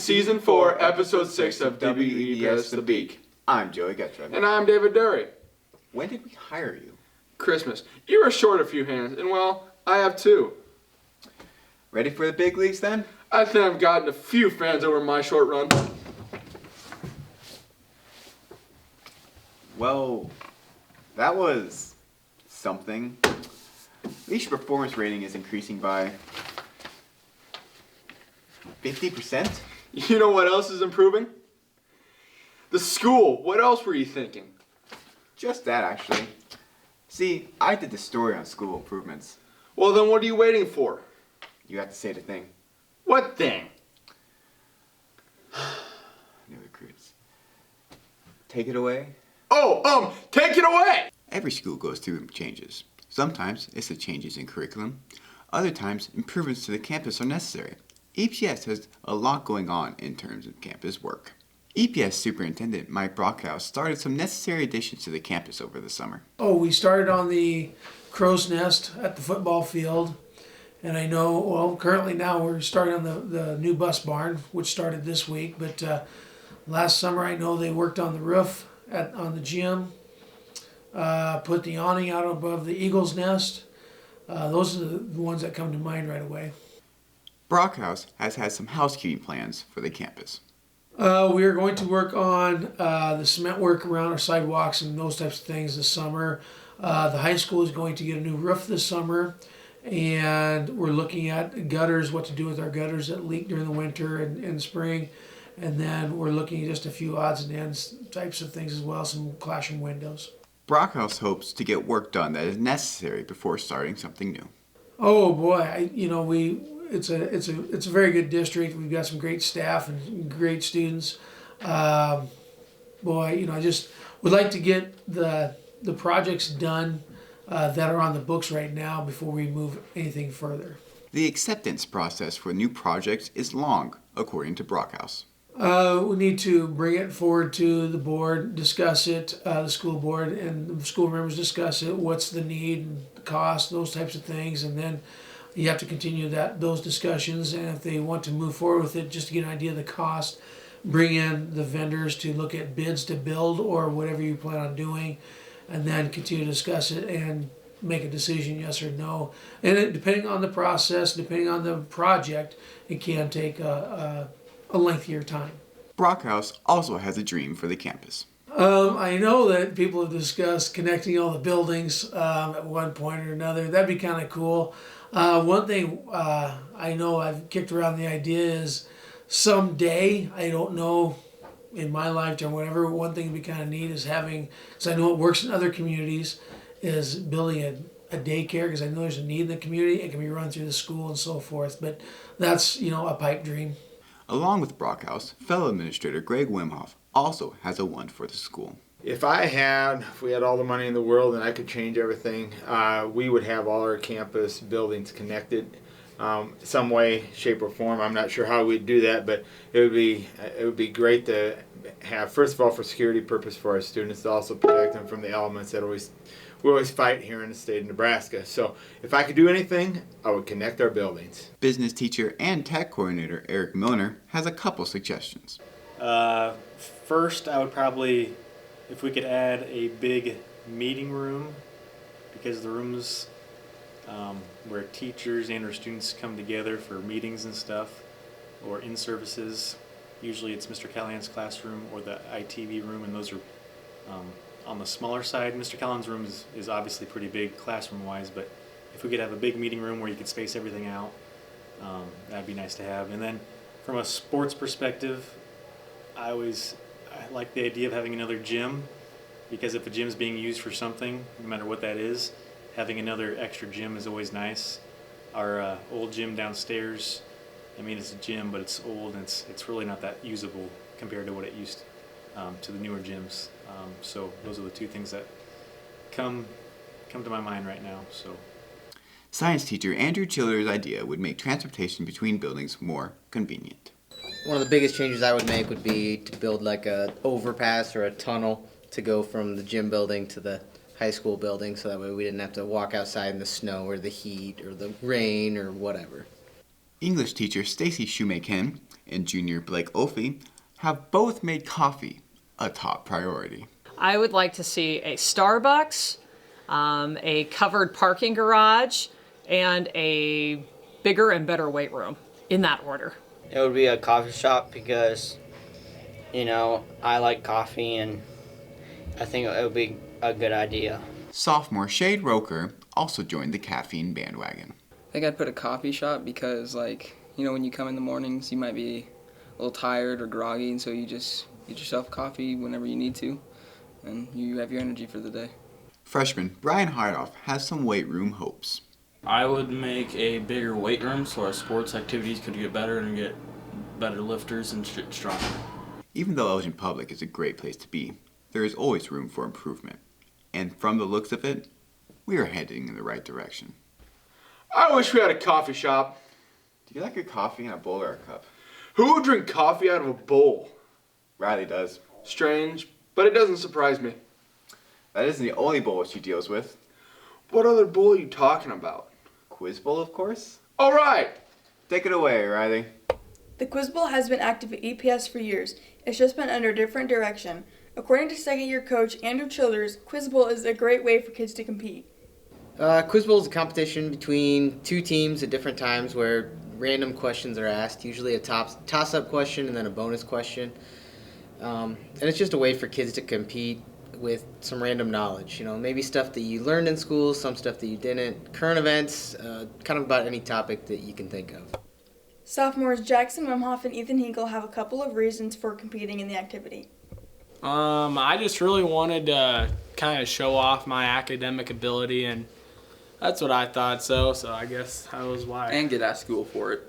Season 4, Episode 6 of W-EPS The Beak. I'm Joey Guthrop. And I'm David Dury. When did we hire you? Christmas. You were short a few hands, and well, I have two. Ready for the big leagues then? I think I've gotten a few fans over my short run. Well, that was something. At least your performance rating is increasing by 50%. You know what else is improving? The school. What else were you thinking? Just that, actually. See, I did the story on school improvements. Well, then what are you waiting for? You have to say the thing. What thing? New recruits. Take it away. Take it away! Every school goes through changes. Sometimes it's the changes in curriculum. Other times, improvements to the campus are necessary. EPS has a lot going on in terms of campus work. EPS Superintendent Mike Brockhouse started some necessary additions to the campus over the summer. We started on the crow's nest at the football field. And I know, well, currently now we're starting on the new bus barn, which started this week. But last summer I know they worked on the roof on the gym, put the awning out above the eagle's nest. Those are the ones that come to mind right away. Brockhouse has had some housekeeping plans for the campus. We are going to work on the cement work around our sidewalks and those types of things this summer. The high school is going to get a new roof this summer, and we're looking at gutters, what to do with our gutters that leak during the winter and spring. And then we're looking at just a few odds and ends types of things as well, some classroom windows. Brockhouse hopes to get work done that is necessary before starting something new. Oh boy, it's a very good district. We've got some great staff and great students. I just would like to get the projects done that are on the books right now before we move anything further. The acceptance process for new projects is long, according to Brockhouse. We need to bring it forward to the board, discuss it, the school board and the school members discuss it, what's the need and the cost, those types of things, and then you have to continue those discussions, and if they want to move forward with it, just to get an idea of the cost, bring in the vendors to look at bids to build or whatever you plan on doing, and then continue to discuss it and make a decision, yes or no. And depending on the process, depending on the project, it can take a lengthier time. Brockhouse also has a dream for the campus. I know that people have discussed connecting all the buildings at one point or another. That'd be kind of cool. One thing I know I've kicked around the idea is someday, I don't know, in my lifetime, whatever, one thing would be kind of neat is having, because I know it works in other communities, is building a daycare, because I know there's a need in the community. It can be run through the school and so forth, but that's, a pipe dream. Along with Brockhouse, fellow administrator Greg Wimhoff also has a one for the school. If we had all the money in the world and I could change everything, we would have all our campus buildings connected some way, shape, or form. I'm not sure how we'd do that, but it would be great to have, first of all, for security purpose for our students, to also protect them from the elements that we always fight here in the state of Nebraska. So if I could do anything, I would connect our buildings. Business teacher and tech coordinator Eric Milner has a couple suggestions. First, I would probably, if we could add a big meeting room, because the rooms where teachers and our students come together for meetings and stuff, or in services, usually it's Mr. Callahan's classroom or the ITV room, and those are on the smaller side. Mr. Callahan's room is obviously pretty big classroom-wise, but if we could have a big meeting room where you could space everything out, that'd be nice to have. And then from a sports perspective, I like the idea of having another gym, because if the gym's being used for something, no matter what that is, having another extra gym is always nice. Our old gym downstairs, it's a gym, but it's old and it's really not that usable compared to what it used to the newer gyms. So those are the two things that come to my mind right now. So, Science teacher Andrew Chiller's idea would make transportation between buildings more convenient. One of the biggest changes I would make would be to build like a overpass or a tunnel to go from the gym building to the high school building, so that way we didn't have to walk outside in the snow or the heat or the rain or whatever. English teacher Stacy Shoemakin and junior Blake Ophi have both made coffee a top priority. I would like to see a Starbucks, a covered parking garage, and a bigger and better weight room, in that order. It would be a coffee shop because, I like coffee and I think it would be a good idea. Sophomore Shade Roker also joined the caffeine bandwagon. I think I'd put a coffee shop because, when you come in the mornings, you might be a little tired or groggy, and so you just get yourself coffee whenever you need to, and you have your energy for the day. Freshman Brian Hardoff has some weight room hopes. I would make a bigger weight room so our sports activities could get better and get better lifters and stronger. Even though Elgin Public is a great place to be, there is always room for improvement. And from the looks of it, we are heading in the right direction. I wish we had a coffee shop. Do you like your coffee in a bowl or a cup? Who would drink coffee out of a bowl? Riley does. Strange, but it doesn't surprise me. That isn't the only bowl she deals with. What other bowl are you talking about? Quiz bowl, of course. All right. Take it away, Riley. The Quiz Bowl has been active at EPS for years. It's just been under a different direction. According to second-year coach Andrew Childers, Quiz Bowl is a great way for kids to compete. Quiz Bowl is a competition between two teams at different times where random questions are asked, usually a toss-up question and then a bonus question. And it's just a way for kids to compete with some random knowledge, maybe stuff that you learned in school, some stuff that you didn't, current events, kind of about any topic that you can think of. Sophomores Jackson Wimhoff and Ethan Hinkle have a couple of reasons for competing in the activity. I just really wanted to kind of show off my academic ability, and that's what I thought, so I guess that was why. And get out of school for it.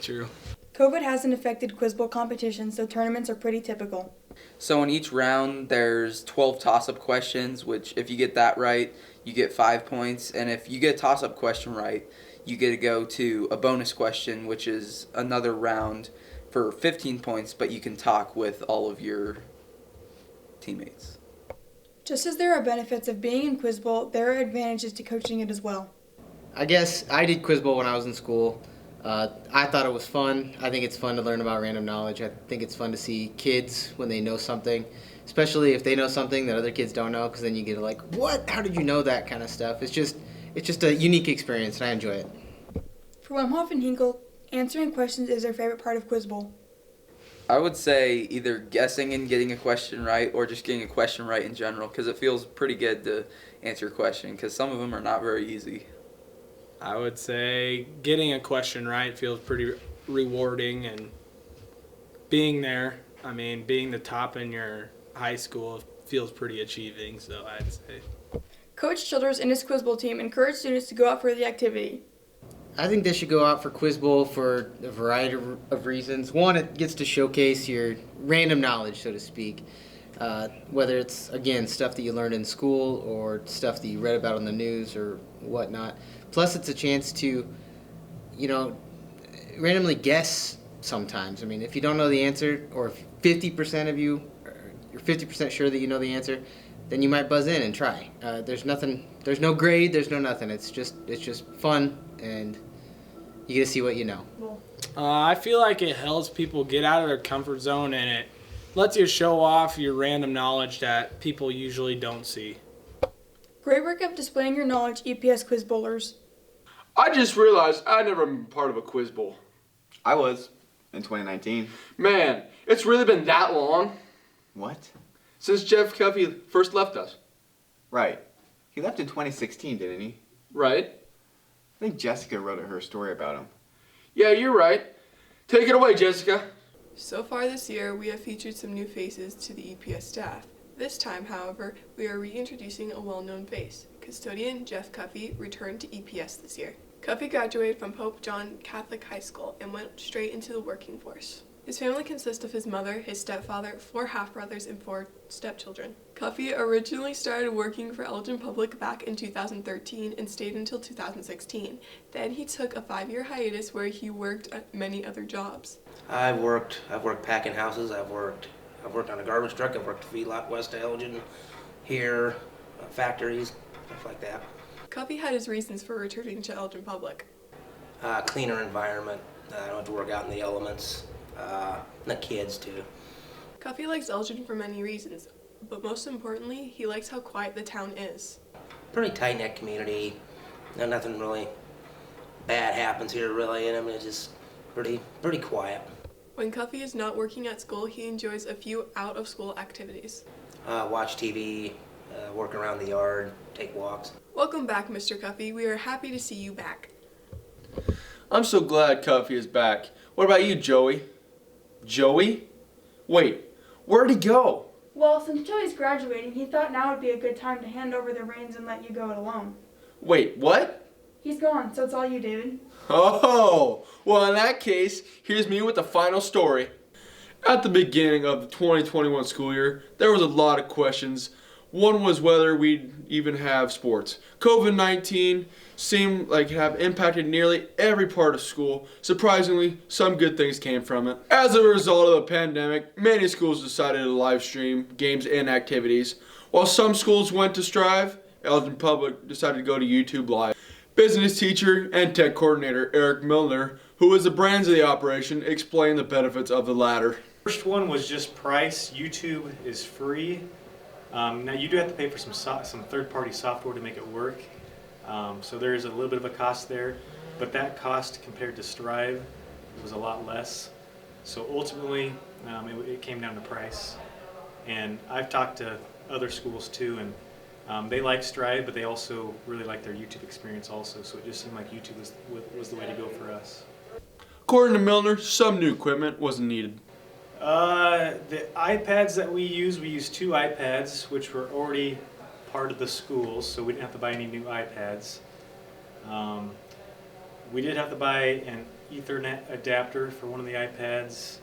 True. COVID hasn't affected Quiz Bowl competitions, so tournaments are pretty typical. So in each round, there's 12 toss-up questions, which if you get that right, you get 5 points. And if you get a toss-up question right, you get to go to a bonus question, which is another round for 15 points, but you can talk with all of your teammates. Just as there are benefits of being in Quiz Bowl, there are advantages to coaching it as well. I guess I did Quiz Bowl when I was in school. I thought it was fun. I think it's fun to learn about random knowledge. I think it's fun to see kids when they know something, especially if they know something that other kids don't know, because then you get like, what? How did you know that kind of stuff? It's just a unique experience, and I enjoy it. For Wimhoff and Hinkle, answering questions is their favorite part of Quiz Bowl. I would say either guessing and getting a question right or just getting a question right in general, because it feels pretty good to answer a question, because some of them are not very easy. I would say getting a question right feels pretty rewarding, and being there, being the top in your high school feels pretty achieving, so I'd say. Coach Childers and his Quiz Bowl team encourage students to go out for the activity. I think they should go out for Quiz Bowl for a variety of reasons. One, it gets to showcase your random knowledge, so to speak. Whether it's, again, stuff that you learned in school or stuff that you read about on the news or whatnot. Plus, it's a chance to, randomly guess sometimes. If you don't know the answer, or if 50% of you, you're 50% sure that you know the answer, then you might buzz in and try. There's no grade, there's no nothing. It's just fun, and you get to see what you know. I feel like it helps people get out of their comfort zone, and it lets you show off your random knowledge that people usually don't see. Great work of displaying your knowledge, EPS Quiz Bowlers. I just realized I'd never been part of a Quiz Bowl. I was, in 2019. Man, it's really been that long. What? Since Jeff Cuffey first left us. Right. He left in 2016, didn't he? Right. I think Jessica wrote her story about him. Yeah, you're right. Take it away, Jessica. So far this year, we have featured some new faces to the EPS staff. This time, however, we are reintroducing a well-known face. Custodian Jeff Cuffey returned to EPS this year. Cuffey graduated from Pope John Catholic High School and went straight into the working force. His family consists of his mother, his stepfather, 4 half-brothers, and 4 stepchildren. Cuffey originally started working for Elgin Public back in 2013 and stayed until 2016. Then he took a 5-year hiatus where he worked at many other jobs. I've worked packing houses, I've worked on a garbage truck, I've worked feedlot west of Elgin, here, factories, stuff like that. Cuffey had his reasons for returning to Elgin Public. cleaner environment. I don't have to work out in the elements. The kids too. Cuffy likes Elgin for many reasons, but most importantly, he likes how quiet the town is. Pretty tight-knit community. Nothing really bad happens here, really, and I mean, it's just pretty quiet. When Cuffy is not working at school, he enjoys a few out-of-school activities. Watch TV, work around the yard, take walks. Welcome back, Mr. Cuffy. We are happy to see you back. I'm so glad Cuffy is back. What about you, Joey? Joey? Wait, where'd he go? Well, since Joey's graduating, he thought now would be a good time to hand over the reins and let you go it alone. Wait, what? He's gone, so it's all you, David. Oh, well in that case, here's me with the final story. At the beginning of the 2021 school year, there was a lot of questions. One was whether we'd even have sports. COVID-19 seemed like it have impacted nearly every part of school. Surprisingly, some good things came from it. As a result of the pandemic, many schools decided to live stream games and activities. While some schools went to Strive, Elgin Public decided to go to YouTube Live. Business teacher and tech coordinator Eric Milner, who was the brains of the operation, explained the benefits of the latter. First one was just price. YouTube is free. Now you do have to pay for some third-party software to make it work. So there is a little bit of a cost there, but that cost compared to Strive was a lot less. So ultimately, it came down to price. And I've talked to other schools too, and they like Strive, but they also really like their YouTube experience also. So it just seemed like YouTube was the way to go for us. According to Milner, some new equipment wasn't needed. The iPads that we use 2 iPads, which were already part of the schools, so we didn't have to buy any new iPads. We did have to buy an Ethernet adapter for one of the iPads,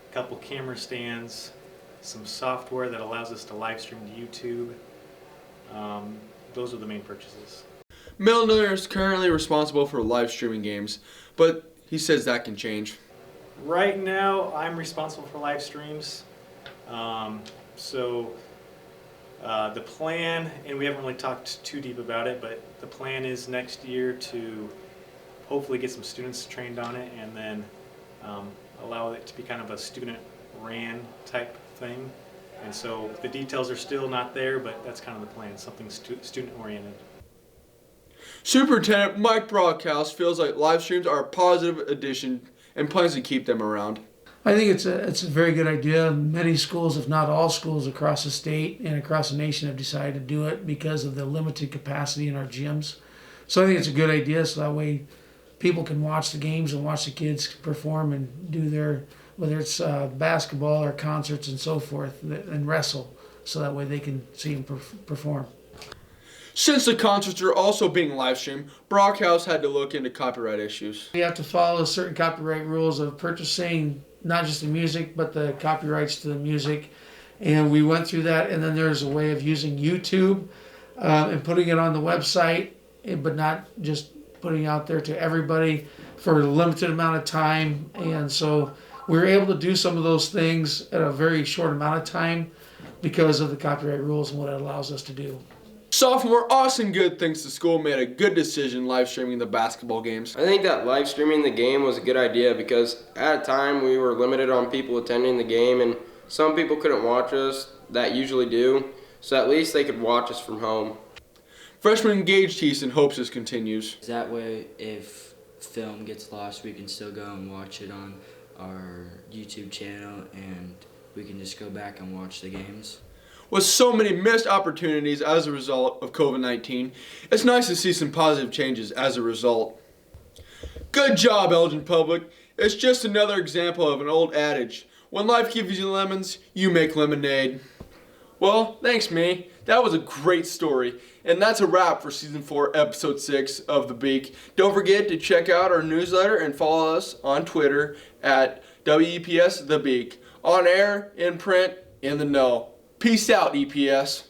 a couple camera stands, some software that allows us to live stream to YouTube. Those are the main purchases. Milner is currently responsible for live streaming games, but he says that can change. Right now, I'm responsible for live streams. The plan, and we haven't really talked too deep about it, but the plan is next year to hopefully get some students trained on it and then allow it to be kind of a student-ran type thing. And so the details are still not there, but that's kind of the plan, something student-oriented. Superintendent Mike Brockhouse feels like live streams are a positive addition and plans to keep them around. I think it's a very good idea. Many schools, if not all schools across the state and across the nation, have decided to do it because of the limited capacity in our gyms. So I think it's a good idea, so that way people can watch the games and watch the kids perform and do their, whether it's basketball or concerts and so forth, and wrestle, so that way they can see them perform. Since the concerts are also being live streamed, Brockhouse had to look into copyright issues. You have to follow certain copyright rules of purchasing not just the music, but the copyrights to the music. And we went through that, and then there's a way of using YouTube and putting it on the website, but not just putting it out there to everybody for a limited amount of time. And so we were able to do some of those things at a very short amount of time because of the copyright rules and what it allows us to do. Sophomore Austin Good thinks the school made a good decision live streaming the basketball games. I think that live streaming the game was a good idea because at a time we were limited on people attending the game, and some people couldn't watch us that usually do, so at least they could watch us from home. Freshman Gage Thiessen hopes this continues. That way, if film gets lost, we can still go and watch it on our YouTube channel, and we can just go back and watch the games. With so many missed opportunities as a result of COVID-19, it's nice to see some positive changes as a result. Good job, Elgin Public. It's just another example of an old adage. When life gives you lemons, you make lemonade. Well, thanks, me. That was a great story. And that's a wrap for Season 4, Episode 6 of The Beak. Don't forget to check out our newsletter and follow us on Twitter at W-EPS The Beak. On air, in print, in the know. Peace out, EPS.